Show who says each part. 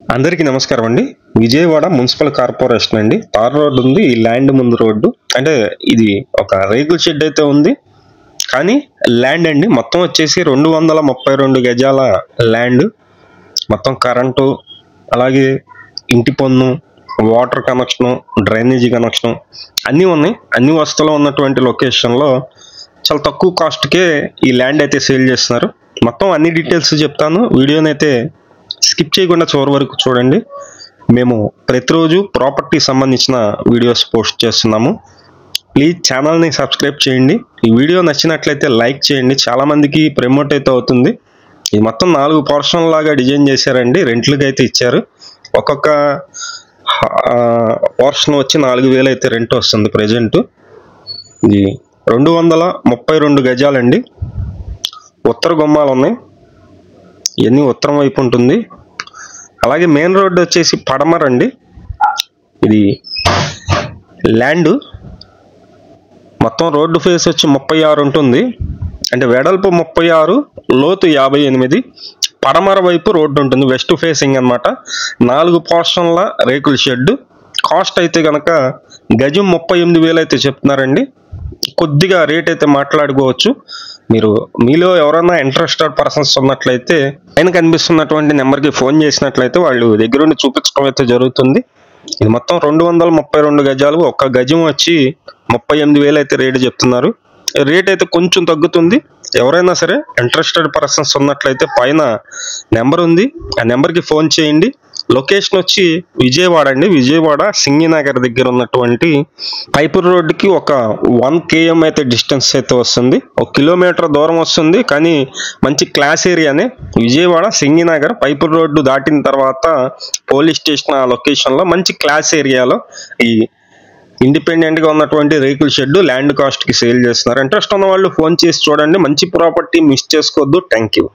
Speaker 1: అందరికీ నమస్కారం అండి. విజయవాడ మున్సిపల్ కార్పొరేషన్ అండి. తార్ రోడ్డు ఉంది. ఈ ల్యాండ్ ముందు రోడ్డు అంటే ఇది ఒక రేకుల షెడ్ అయితే ఉంది. కానీ ల్యాండ్ అండి మొత్తం వచ్చేసి 232 గజాల ల్యాండ్. మొత్తం కరెంటు, అలాగే ఇంటి పన్ను, వాటర్ కనెక్షను, డ్రైనేజీ కనెక్షను అన్నీ ఉన్నాయి. అన్ని వస్తువులు ఉన్నటువంటి లొకేషన్లో చాలా తక్కువ కాస్ట్కే ఈ ల్యాండ్ అయితే సేల్ చేస్తున్నారు. మొత్తం అన్ని డీటెయిల్స్ చెప్తాను. వీడియోని అయితే స్కిప్ చేయకుండా చివరి వరకు చూడండి. మేము ప్రతిరోజు ప్రాపర్టీ సంబంధించిన వీడియోస్ పోస్ట్ చేస్తున్నాము. ప్లీజ్ ఛానల్ని సబ్స్క్రైబ్ చేయండి. ఈ వీడియో నచ్చినట్లయితే లైక్ చేయండి. చాలామందికి ప్రమోట్ అయితే అవుతుంది. ఇది మొత్తం 4 పోర్షన్ లాగా డిజైన్ చేశారండి. రెంట్లకి అయితే ఇచ్చారు. ఒక్కొక్క పోర్షన్ వచ్చి 4,000 అయితే రెంట్ వస్తుంది ప్రజెంట్. ఇది 232 గజాలండి. ఉత్తర గుమ్మాలు ఉన్నాయి. ఇవన్నీ ఉత్తరం వైపు ఉంటుంది. అలాగే మెయిన్ రోడ్డు వచ్చేసి పడమర అండి. ఇది ల్యాండ్ మొత్తం రోడ్డు ఫేస్ వచ్చి 36 ఉంటుంది. అంటే వెడల్పు 36, లోతు 58. పడమర వైపు రోడ్డు ఉంటుంది. వెస్ట్ ఫేసింగ్ అనమాట. 4 పోర్షన్ల రేకుల షెడ్. కాస్ట్ అయితే కనుక గజం 38,000 అయితే చెప్తున్నారండి. కొద్దిగా రేట్ అయితే మాట్లాడుకోవచ్చు. మీలో ఎవరైనా ఇంట్రెస్టెడ్ పర్సన్స్ ఉన్నట్లయితే పైన కనిపిస్తున్నటువంటి నెంబర్కి ఫోన్ చేసినట్లయితే వాళ్ళు దగ్గరుండి చూపించడం అయితే జరుగుతుంది. ఇది మొత్తం 232 గజాలు. ఒక్క గజం వచ్చి 38,000 అయితే రేటు చెప్తున్నారు. రేట్ అయితే కొంచెం తగ్గుతుంది. ఎవరైనా సరే ఇంట్రెస్టెడ్ పర్సన్స్ ఉన్నట్లయితే పైన నెంబర్ ఉంది. ఆ నెంబర్కి ఫోన్ చేయండి. లొకేషన్ వచ్చి విజయవాడ అండి. విజయవాడ సింగినగర్ దగ్గర ఉన్నటువంటి పైపూర్ రోడ్డుకి ఒక 1 km అయితే డిస్టెన్స్ అయితే వస్తుంది. 1 కిలోమీటర్ దూరం వస్తుంది. కానీ మంచి క్లాస్ ఏరియానే. విజయవాడ సింగినగర్ పైపూర్ రోడ్డు దాటిన తర్వాత పోలీస్ స్టేషన్ ఆ లొకేషన్లో మంచి క్లాస్ ఏరియాలో ఈ ఇండిపెండెంట్గా ఉన్నటువంటి రేకుల షెడ్ ల్యాండ్ కాస్ట్కి సేల్ చేస్తున్నారు. ఇంట్రెస్ట్ ఉన్న వాళ్ళు ఫోన్ చేసి చూడండి. మంచి ప్రాపర్టీ మిస్ చేసుకోవద్దు. Thank you.